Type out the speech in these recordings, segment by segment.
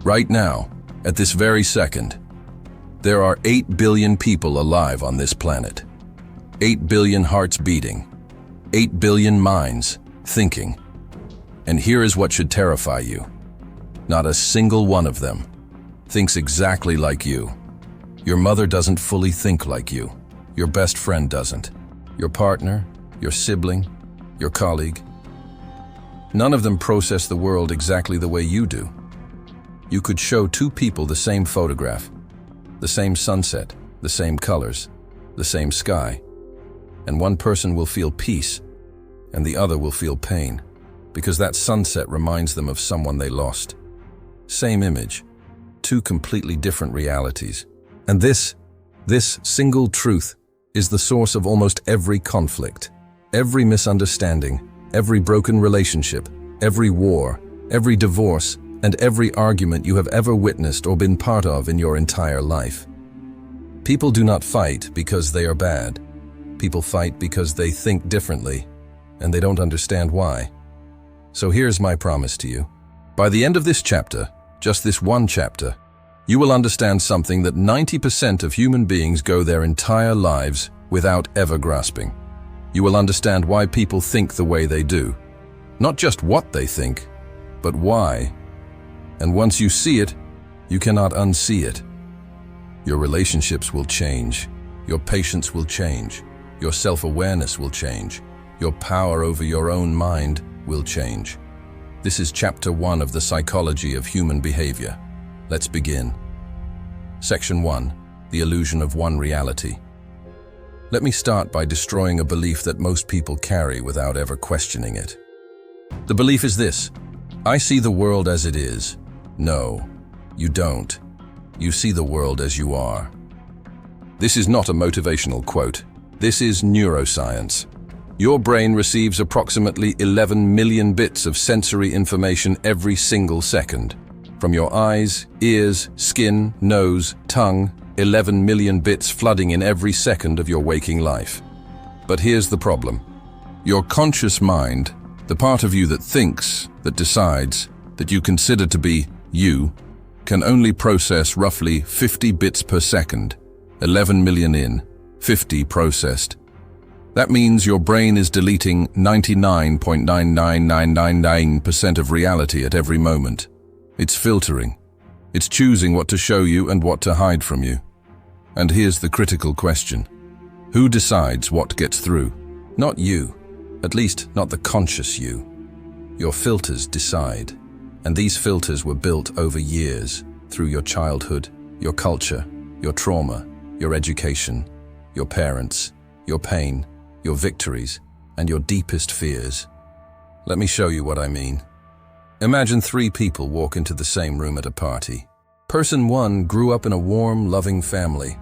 Right now, at this very second, there are 8 billion people alive on this planet. 8 billion hearts beating. 8 billion minds thinking. And here is what should terrify you. Not a single one of them thinks exactly like you. Your mother doesn't fully think like you. Your best friend doesn't. Your partner, your sibling, your colleague. None of them process the world exactly the way you do. You could show two people the same photograph, the same sunset, the same colors, the same sky, and one person will feel peace and the other will feel pain, because that sunset reminds them of someone they lost. Same image, two completely different realities. And this single truth is the source of almost every conflict, every misunderstanding, every broken relationship, every war, every divorce, and every argument you have ever witnessed or been part of in your entire life. People do not fight because they are bad. People fight because they think differently, and they don't understand why. So here's my promise to you. By the end of this chapter, just this one chapter, you will understand something that 90% of human beings go their entire lives without ever grasping. You will understand why people think the way they do. Not just what they think, but why. And once you see it, you cannot unsee it. Your relationships will change. Your patience will change. Your self-awareness will change. Your power over your own mind will change. This is chapter 1 of the psychology of human behavior. Let's begin. Section 1. The illusion of one reality. Let me start by destroying a belief that most people carry without ever questioning it. The belief is this: I see the world as it is. No, you don't. You see the world as you are. This is not a motivational quote. This is neuroscience. Your brain receives approximately 11 million bits of sensory information every single second. From your eyes, ears, skin, nose, tongue, 11 million bits flooding in every second of your waking life. But here's the problem. Your conscious mind, the part of you that thinks, that decides, that you consider to be you, can only process roughly 50 bits per second. 11 million in, 50 processed. That means your brain is deleting 99.99999% of reality at every moment. It's filtering. It's choosing what to show you and what to hide from you. And here's the critical question. Who decides what gets through? Not you. At least not the conscious you. Your filters decide. And these filters were built over years, through your childhood, your culture, your trauma, your education, your parents, your pain, your victories, and your deepest fears. Let me show you what I mean. Imagine 3 people walk into the same room at a party. Person 1 grew up in a warm, loving family.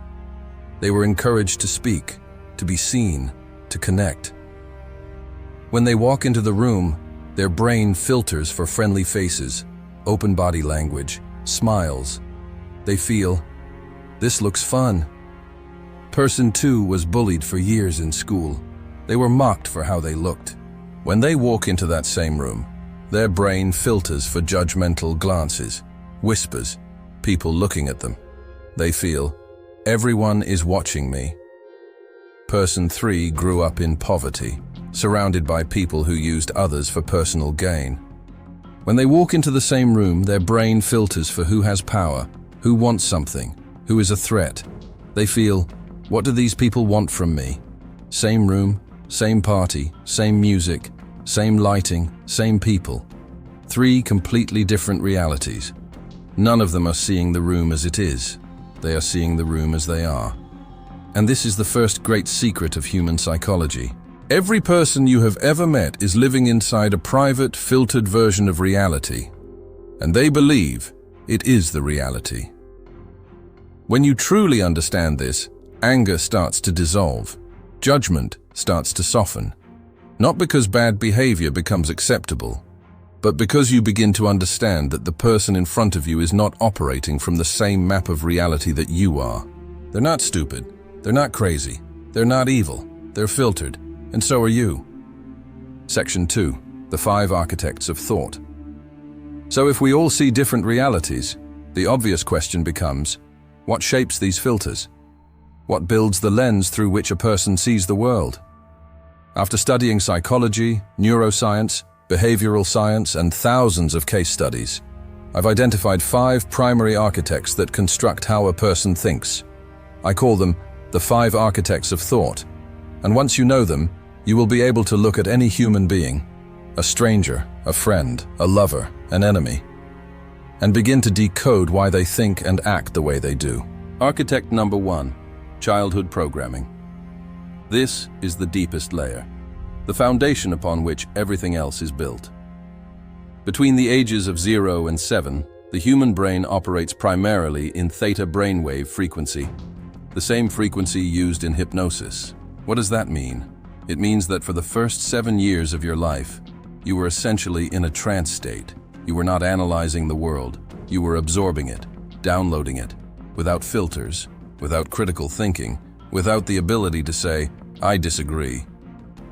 They were encouraged to speak, to be seen, to connect. When they walk into the room, their brain filters for friendly faces, open body language, smiles. They feel, this looks fun. Person 2 was bullied for years in school. They were mocked for how they looked. When they walk into that same room, their brain filters for judgmental glances, whispers, people looking at them. They feel, everyone is watching me. Person 3 grew up in poverty, surrounded by people who used others for personal gain. When they walk into the same room, their brain filters for who has power, who wants something, who is a threat. They feel, what do these people want from me? Same room, same party, same music, same lighting, same people. 3 completely different realities. None of them are seeing the room as it is. They are seeing the room as they are. And this is the first great secret of human psychology. Every person you have ever met is living inside a private, filtered version of reality. And they believe it is the reality. When you truly understand this, anger starts to dissolve. Judgment starts to soften. Not because bad behavior becomes acceptable, but because you begin to understand that the person in front of you is not operating from the same map of reality that you are. They're not stupid. They're not crazy. They're not evil. They're filtered. And so are you. Section 2. The 5 architects of thought. So if we all see different realities, The obvious question becomes, what shapes these filters? What builds the lens through which a person sees the world? After studying psychology, neuroscience, behavioral science, and thousands of case studies, I've identified 5 primary architects that construct how a person thinks. I call them the 5 architects of thought. And once you know them, you will be able to look at any human being, a stranger, a friend, a lover, an enemy, and begin to decode why they think and act the way they do. Architect number 1, childhood programming. This is the deepest layer, the foundation upon which everything else is built. Between the ages of 0 and 7, the human brain operates primarily in theta brainwave frequency, the same frequency used in hypnosis. What does that mean? It means that for the first 7 years of your life, you were essentially in a trance state. You were not analyzing the world. You were absorbing it, downloading it, without filters, without critical thinking, without the ability to say, I disagree.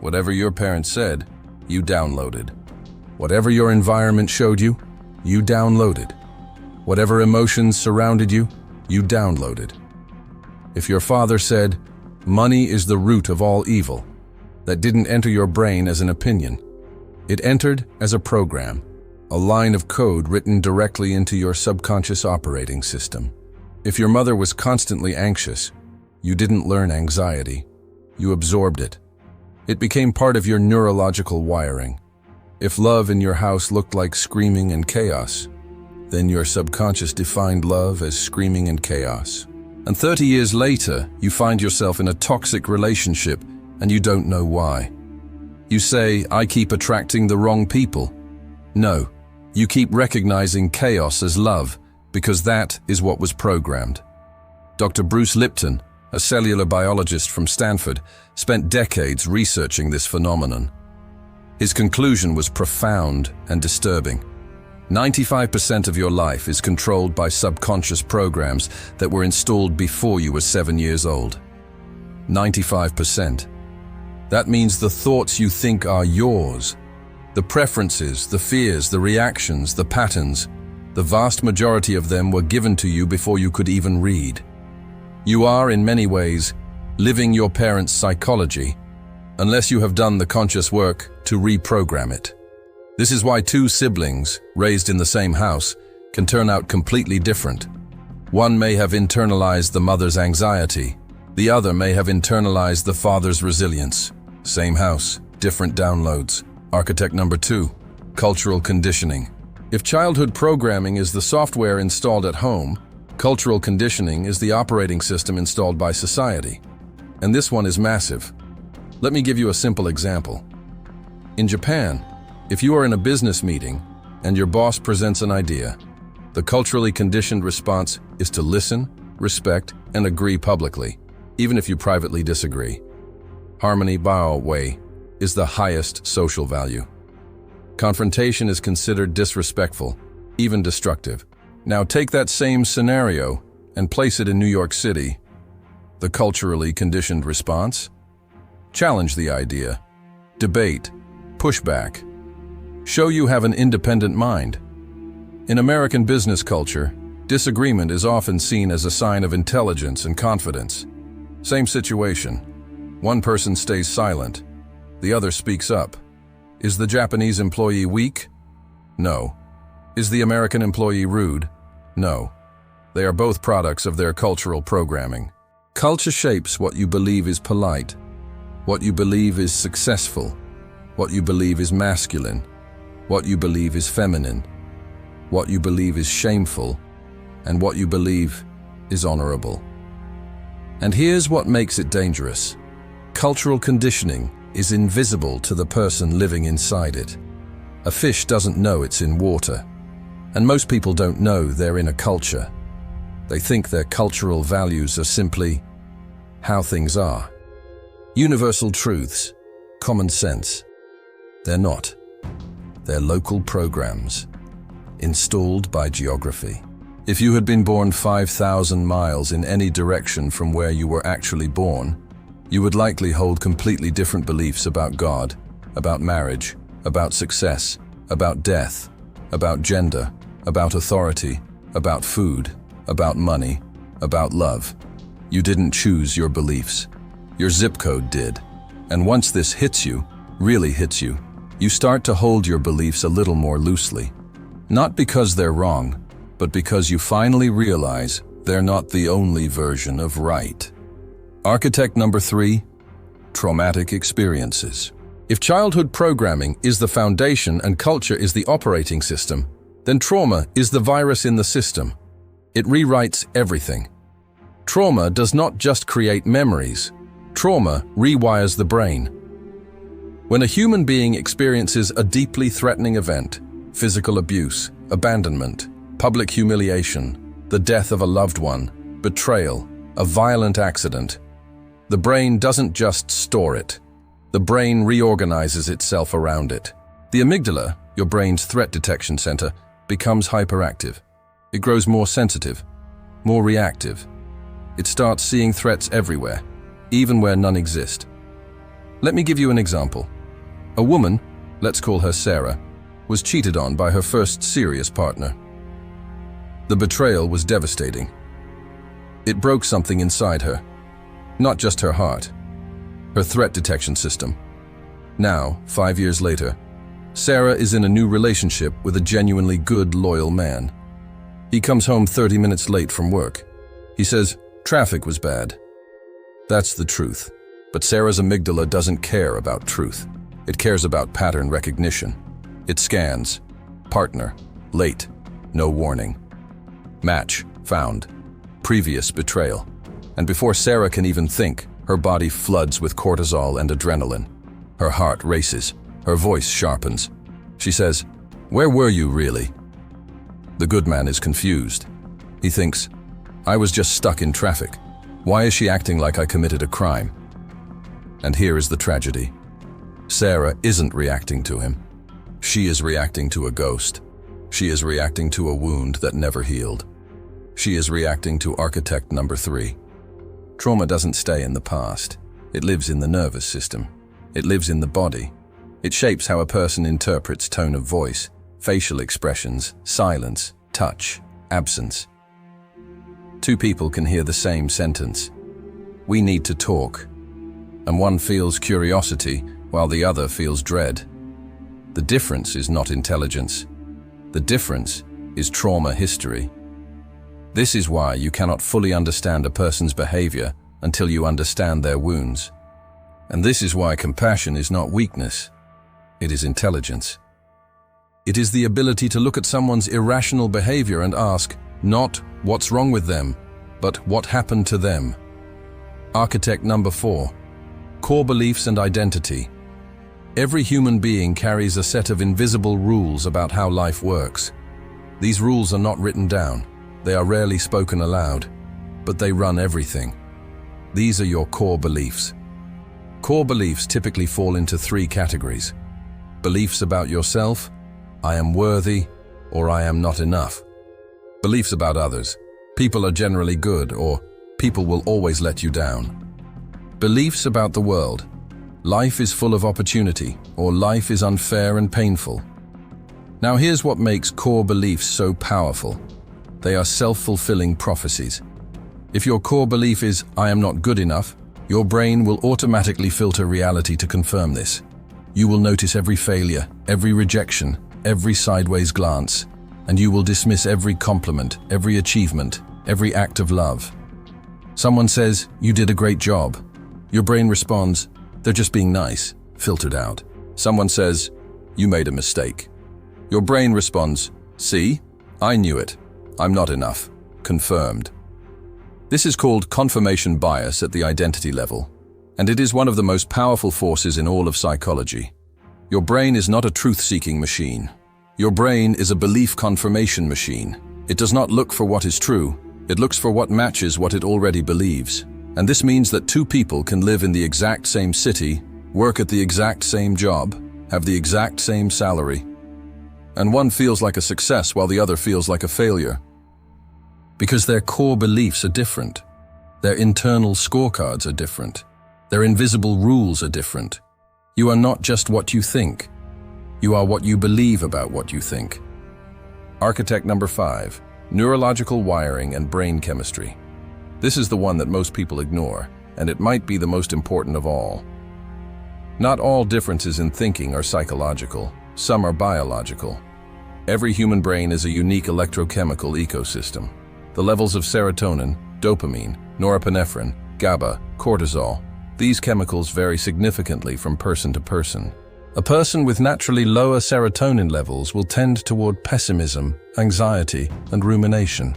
Whatever your parents said, you downloaded. Whatever your environment showed you, you downloaded. Whatever emotions surrounded you, you downloaded. If your father said, money is the root of all evil, that didn't enter your brain as an opinion. It entered as a program, a line of code written directly into your subconscious operating system. If your mother was constantly anxious, you didn't learn anxiety. You absorbed it. It became part of your neurological wiring. If love in your house looked like screaming and chaos, then your subconscious defined love as screaming and chaos. And 30 years later, you find yourself in a toxic relationship and you don't know why. You say, I keep attracting the wrong people. No, you keep recognizing chaos as love because that is what was programmed. Dr. Bruce Lipton, a cellular biologist from Stanford, spent decades researching this phenomenon. His conclusion was profound and disturbing. 95% of your life is controlled by subconscious programs that were installed before you were 7 years old. 95%. That means the thoughts you think are yours, the preferences, the fears, the reactions, the patterns, the vast majority of them were given to you before you could even read. You are, in many ways, living your parents' psychology, unless you have done the conscious work to reprogram it. This is why 2 siblings, raised in the same house, can turn out completely different. One may have internalized the mother's anxiety. The other may have internalized the father's resilience. Same house, different downloads. Architect number 2, cultural conditioning. If childhood programming is the software installed at home, cultural conditioning is the operating system installed by society. And this one is massive. Let me give you a simple example. In Japan, if you are in a business meeting and your boss presents an idea, the culturally conditioned response is to listen, respect, and agree publicly, even if you privately disagree. Harmony bao wei is the highest social value. Confrontation is considered disrespectful, even destructive. Now take that same scenario and place it in New York City. The culturally conditioned response? Challenge the idea. Debate. Push back. Show you have an independent mind. In American business culture, disagreement is often seen as a sign of intelligence and confidence. Same situation. One person stays silent. The other speaks up. Is the Japanese employee weak? No. Is the American employee rude? No. They are both products of their cultural programming. Culture shapes what you believe is polite, what you believe is successful, what you believe is masculine, what you believe is feminine, what you believe is shameful, and what you believe is honorable. And here's what makes it dangerous. Cultural conditioning is invisible to the person living inside it. A fish doesn't know it's in water, and most people don't know they're in a culture. They think their cultural values are simply how things are. Universal truths, common sense. They're not. They're local programs, installed by geography. If you had been born 5,000 miles in any direction from where you were actually born, you would likely hold completely different beliefs about God, about marriage, about success, about death, about gender, about authority, about food, about money, about love. You didn't choose your beliefs. Your zip code did. And once this hits you, really hits you, you start to hold your beliefs a little more loosely. Not because they're wrong, but because you finally realize they're not the only version of right. Architect number 3, traumatic experiences. If childhood programming is the foundation and culture is the operating system, then trauma is the virus in the system. It rewrites everything. Trauma does not just create memories. Trauma rewires the brain. When a human being experiences a deeply threatening event, physical abuse, abandonment, public humiliation, the death of a loved one, betrayal, a violent accident, the brain doesn't just store it. The brain reorganizes itself around it. The amygdala, your brain's threat detection center, becomes hyperactive. It grows more sensitive, more reactive. It starts seeing threats everywhere, even where none exist. Let me give you an example. A woman, let's call her Sarah, was cheated on by her first serious partner. The betrayal was devastating. It broke something inside her, not just her heart, her threat detection system. Now, 5 years later, Sarah is in a new relationship with a genuinely good, loyal man. He comes home 30 minutes late from work. He says, "Traffic was bad." That's the truth. But Sarah's amygdala doesn't care about truth. It cares about pattern recognition. It scans. Partner, late, no warning. Match, found. Previous betrayal. And before Sarah can even think, her body floods with cortisol and adrenaline. Her heart races. Her voice sharpens. She says, "Where were you really?" The good man is confused. He thinks, "I was just stuck in traffic. Why is she acting like I committed a crime?" And here is the tragedy. Sarah isn't reacting to him. She is reacting to a ghost. She is reacting to a wound that never healed. She is reacting to architect number 3. Trauma doesn't stay in the past. It lives in the nervous system. It lives in the body. It shapes how a person interprets tone of voice, facial expressions, silence, touch, absence. Two people can hear the same sentence. "We need to talk." And one feels curiosity while the other feels dread. The difference is not intelligence. The difference is trauma history. This is why you cannot fully understand a person's behavior until you understand their wounds. And this is why compassion is not weakness. It is intelligence. It is the ability to look at someone's irrational behavior and ask, not what's wrong with them, but what happened to them. Architect number 4. Core beliefs and identity. Every human being carries a set of invisible rules about how life works. These rules are not written down. They are rarely spoken aloud, but they run everything. These are your core beliefs. Core beliefs typically fall into 3 categories. Beliefs about yourself, I am worthy, or I am not enough. Beliefs about others, people are generally good, or people will always let you down. Beliefs about the world, life is full of opportunity, or life is unfair and painful. Now here's what makes core beliefs so powerful. They are self-fulfilling prophecies. If your core belief is, I am not good enough, your brain will automatically filter reality to confirm this. You will notice every failure, every rejection, every sideways glance, and you will dismiss every compliment, every achievement, every act of love. Someone says, "You did a great job." Your brain responds, "They're just being nice," filtered out. Someone says, "You made a mistake." Your brain responds, "See? I knew it. I'm not enough," confirmed. This is called confirmation bias at the identity level, and it is one of the most powerful forces in all of psychology. Your brain is not a truth-seeking machine. Your brain is a belief confirmation machine. It does not look for what is true. It looks for what matches what it already believes. And this means that 2 people can live in the exact same city, work at the exact same job, have the exact same salary, and one feels like a success while the other feels like a failure. Because their core beliefs are different. Their internal scorecards are different. Their invisible rules are different. You are not just what you think. You are what you believe about what you think. Architect number 5. neurological wiring and brain chemistry. This is the one that most people ignore, and it might be the most important of all. Not all differences in thinking are psychological, some are biological. Every human brain is a unique electrochemical ecosystem. The levels of serotonin, dopamine, norepinephrine, GABA, cortisol, these chemicals vary significantly from person to person. A person with naturally lower serotonin levels will tend toward pessimism, anxiety, and rumination.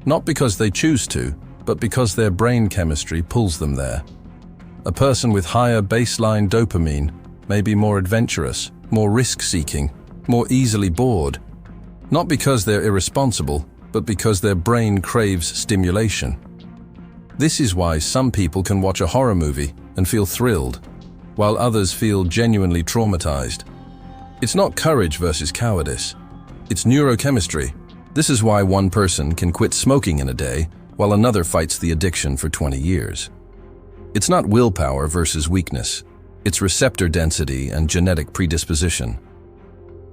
Not because they choose to, but because their brain chemistry pulls them there. A person with higher baseline dopamine may be more adventurous, more risk-seeking, more easily bored. Not because they're irresponsible, but because their brain craves stimulation. This is why some people can watch a horror movie and feel thrilled, while others feel genuinely traumatized. It's not courage versus cowardice. It's neurochemistry. This is why one person can quit smoking in a day, while another fights the addiction for 20 years. It's not willpower versus weakness. It's receptor density and genetic predisposition.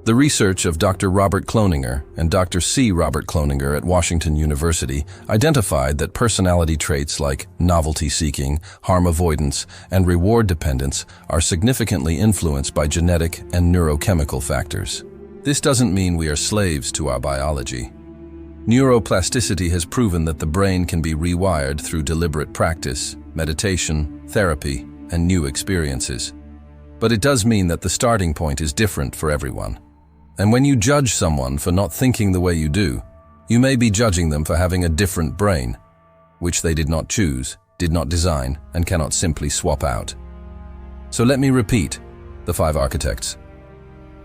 The research of Dr. Robert Cloninger and Dr. C. Robert Cloninger at Washington University identified that personality traits like novelty-seeking, harm avoidance, and reward dependence are significantly influenced by genetic and neurochemical factors. This doesn't mean we are slaves to our biology. Neuroplasticity has proven that the brain can be rewired through deliberate practice, meditation, therapy, and new experiences. But it does mean that the starting point is different for everyone. And when you judge someone for not thinking the way you do, you may be judging them for having a different brain, which they did not choose, did not design, and cannot simply swap out. So let me repeat the 5 architects.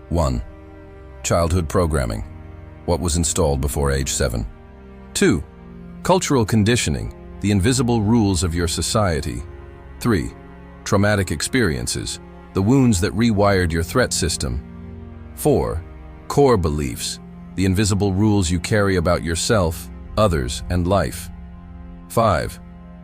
1. Childhood programming. What was installed before age 7. 2. Cultural conditioning, the invisible rules of your society. 3. Traumatic experiences, the wounds that rewired your threat system. 4. Core beliefs, the invisible rules you carry about yourself, others, and life. 5.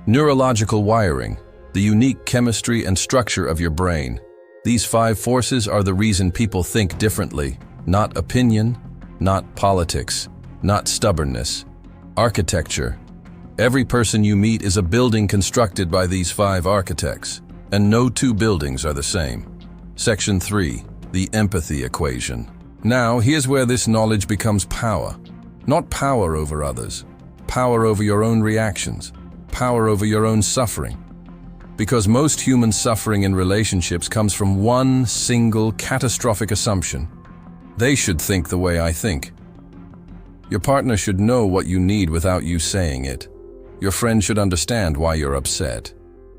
Neurological wiring, the unique chemistry and structure of your brain. These 5 forces are the reason people think differently, not opinion, not politics, not stubbornness. Architecture. Every person you meet is a building constructed by these 5 architects, and no 2 buildings are the same. Section 3. The empathy equation. Now, here's where this knowledge becomes power. Not power over others, power over your own reactions, power over your own suffering. Because most human suffering in relationships comes from one single catastrophic assumption. They should think the way I think. Your partner should know what you need without you saying it. Your friend should understand why you're upset.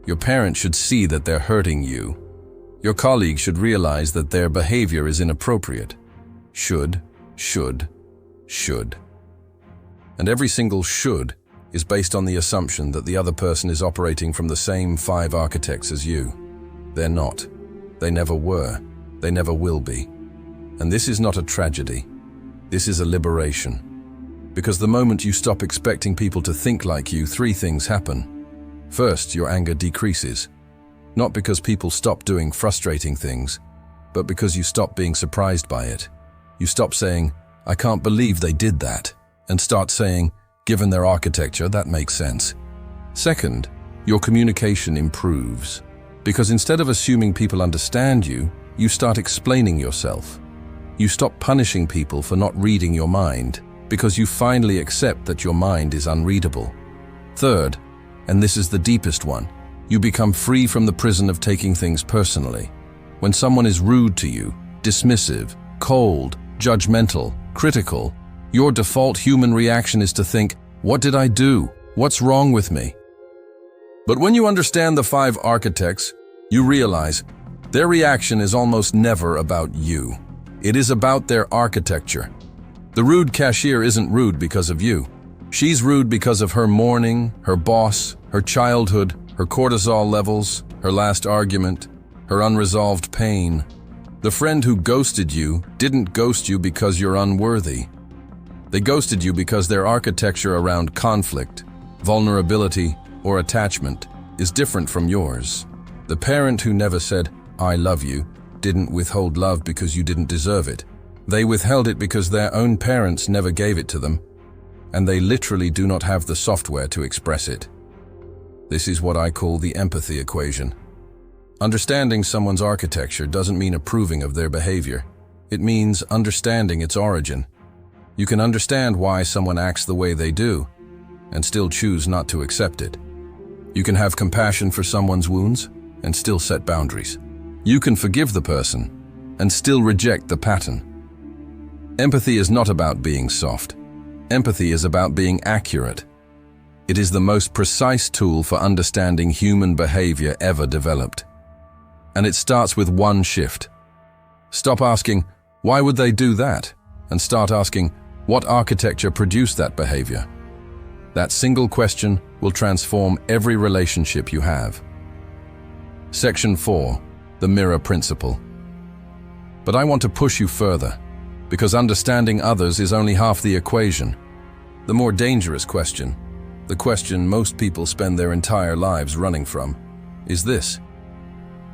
Your parents should see that they're hurting you. Your colleague should realize that their behavior is inappropriate. Should. And every single should is based on the assumption that the other person is operating from the same 5 architects as you. They're not. They never were. They never will be. And this is not a tragedy. This is a liberation. Because the moment you stop expecting people to think like you, 3 things happen. First, your anger decreases. Not because people stop doing frustrating things, but because you stop being surprised by it. You stop saying, I can't believe they did that, and start saying, given their architecture, that makes sense. Second, your communication improves. Because instead of assuming people understand you, you start explaining yourself. You stop punishing people for not reading your mind, because you finally accept that your mind is unreadable. Third, and this is the deepest one, you become free from the prison of taking things personally. When someone is rude to you, dismissive, cold, judgmental, critical, your default human reaction is to think, what did I do? What's wrong with me? But when you understand the 5 architects, you realize their reaction is almost never about you. It is about their architecture. The rude cashier isn't rude because of you. She's rude because of her morning, her boss, her childhood, her cortisol levels, her last argument, her unresolved pain. The friend who ghosted you didn't ghost you because you're unworthy. They ghosted you because their architecture around conflict, vulnerability, or attachment is different from yours. The parent who never said, I love you, didn't withhold love because you didn't deserve it. They withheld it because their own parents never gave it to them. and they literally do not have the software to express it. This is what I call the empathy equation. Understanding someone's architecture doesn't mean approving of their behavior. It means understanding its origin. You can understand why someone acts the way they do, and still choose not to accept it. You can have compassion for someone's wounds, and still set boundaries. You can forgive the person, and still reject the pattern. Empathy is not about being soft. Empathy is about being accurate. It is the most precise tool for understanding human behavior ever developed. And it starts with one shift. Stop asking, why would they do that? And start asking, what architecture produced that behavior? That single question will transform every relationship you have. Section 4, the mirror principle. But I want to push you further, because understanding others is only half the equation. The more dangerous question, the question most people spend their entire lives running from, is this.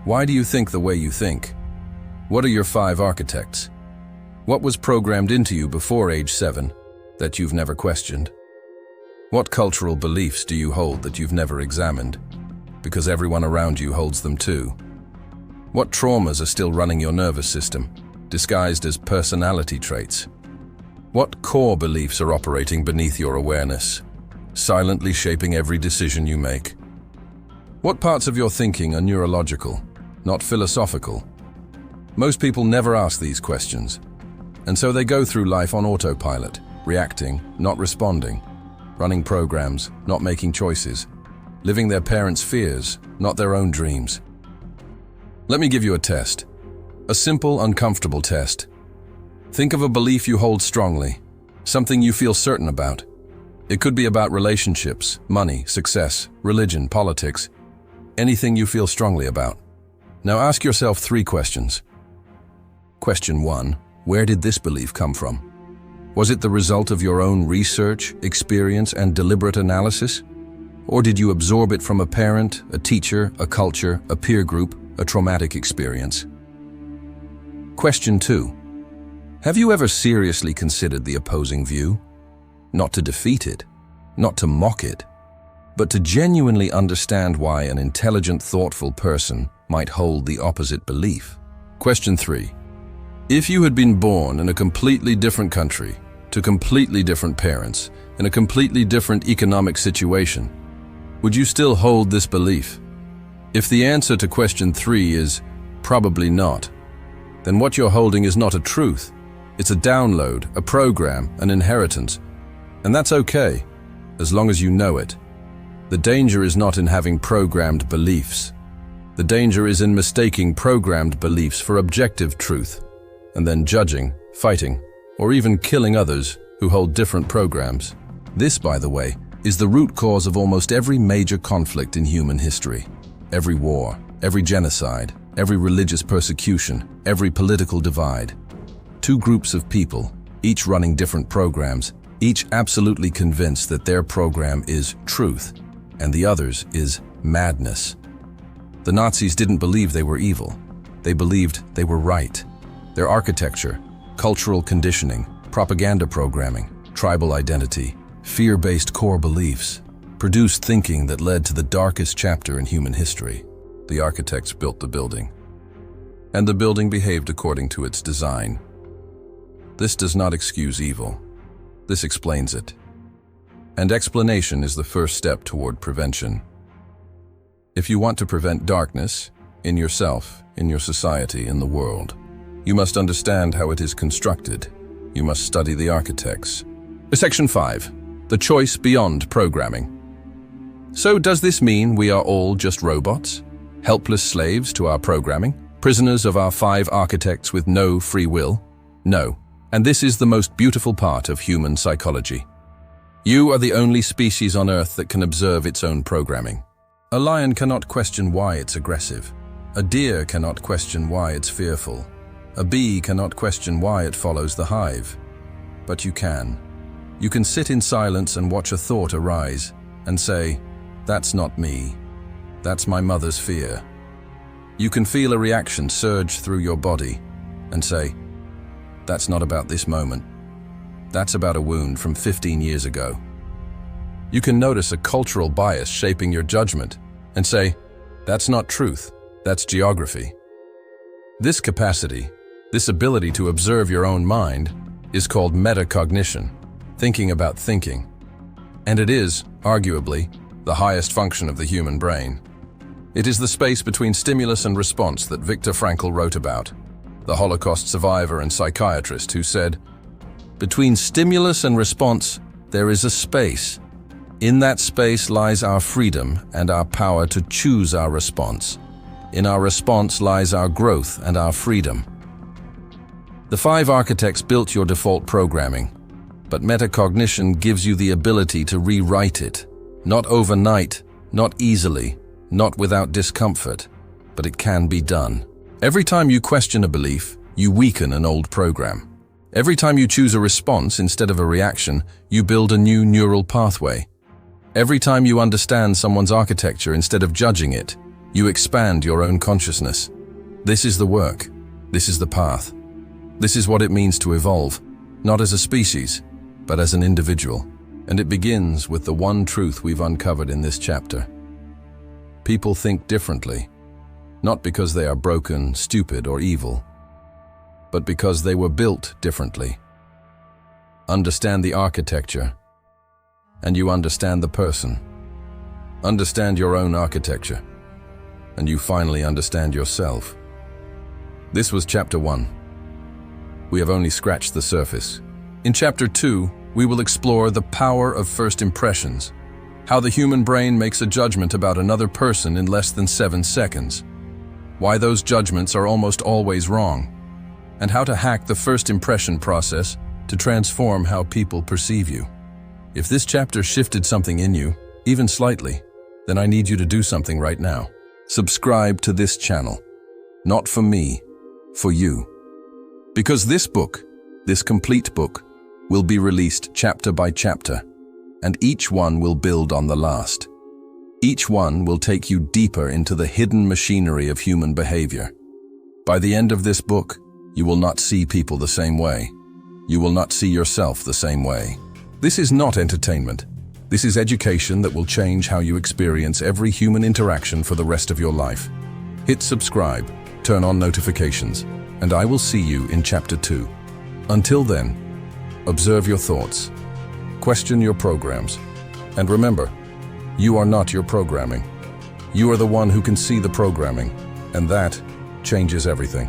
Why do you think the way you think? What are your 5 architects? What was programmed into you before age 7 that you've never questioned? What cultural beliefs do you hold that you've never examined, because everyone around you holds them too? What traumas are still running your nervous system, disguised as personality traits? What core beliefs are operating beneath your awareness, silently shaping every decision you make? What parts of your thinking are neurological, not philosophical? Most people never ask these questions, and so they go through life on autopilot, reacting, not responding, running programs, not making choices, living their parents' fears, not their own dreams. Let me give you a test. A simple, uncomfortable test. Think of a belief you hold strongly, something you feel certain about. It could be about relationships, money, success, religion, politics, anything you feel strongly about. Now ask yourself 3 questions. Question 1, where did this belief come from? Was it the result of your own research, experience, and deliberate analysis? Or did you absorb it from a parent, a teacher, a culture, a peer group, a traumatic experience? Question 2. Have you ever seriously considered the opposing view? Not to defeat it, not to mock it, but to genuinely understand why an intelligent, thoughtful person might hold the opposite belief. Question 3. If you had been born in a completely different country, to completely different parents, in a completely different economic situation, would you still hold this belief? If the answer to question 3 is probably not, then what you're holding is not a truth. It's a download, a program, an inheritance. And that's okay, as long as you know it. The danger is not in having programmed beliefs. The danger is in mistaking programmed beliefs for objective truth, and then judging, fighting, or even killing others who hold different programs. This, by the way, is the root cause of almost every major conflict in human history. Every war, every genocide, every religious persecution, every political divide. 2 groups of people, each running different programs, each absolutely convinced that their program is truth, and the other's is madness. The Nazis didn't believe they were evil. They believed they were right. Their architecture, cultural conditioning, propaganda programming, tribal identity, fear-based core beliefs, produced thinking that led to the darkest chapter in human history. The architects built the building, and the building behaved according to its design. This does not excuse evil. This explains it. And explanation is the first step toward prevention. If you want to prevent darkness, in yourself, in your society, in the world, you must understand how it is constructed. You must study the architects. Section 5. The choice beyond programming. So does this mean we are all just robots? Helpless slaves to our programming? Prisoners of our 5 architects with no free will? No. And this is the most beautiful part of human psychology. You are the only species on Earth that can observe its own programming. A lion cannot question why it's aggressive. A deer cannot question why it's fearful. A bee cannot question why it follows the hive. But you can. You can sit in silence and watch a thought arise and say, "That's not me. That's my mother's fear." You can feel a reaction surge through your body and say, "That's not about this moment. That's about a wound from 15 years ago. You can notice a cultural bias shaping your judgment and say, that's not truth, that's geography. This capacity, this ability to observe your own mind, is called metacognition, thinking about thinking. And it is, arguably, the highest function of the human brain. It is the space between stimulus and response that Viktor Frankl wrote about, the Holocaust survivor and psychiatrist who said, "Between stimulus and response, there is a space. In that space lies our freedom and our power to choose our response. In our response lies our growth and our freedom." The 5 architects built your default programming, but metacognition gives you the ability to rewrite it. Not overnight, not easily, not without discomfort, but it can be done. Every time you question a belief, you weaken an old program. Every time you choose a response instead of a reaction, you build a new neural pathway. Every time you understand someone's architecture instead of judging it, you expand your own consciousness. This is the work. This is the path. This is what it means to evolve, not as a species, but as an individual. And it begins with the one truth we've uncovered in this chapter. People think differently, not because they are broken, stupid, or evil, but because they were built differently. Understand the architecture, and you understand the person. Understand your own architecture, and you finally understand yourself. This was Chapter 1. We have only scratched the surface. In Chapter 2, we will explore the power of first impressions, how the human brain makes a judgment about another person in less than 7 seconds, why those judgments are almost always wrong, and how to hack the first impression process to transform how people perceive you. If this chapter shifted something in you, even slightly, then I need you to do something right now. Subscribe to this channel. Not for me, for you. Because this book, this complete book, will be released chapter by chapter, and each one will build on the last. Each one will take you deeper into the hidden machinery of human behavior. By the end of this book, you will not see people the same way. You will not see yourself the same way. This is not entertainment. This is education that will change how you experience every human interaction for the rest of your life. Hit subscribe, turn on notifications, and I will see you in Chapter 2. Until then, observe your thoughts, question your programs, and remember, you are not your programming. You are the one who can see the programming, and that changes everything.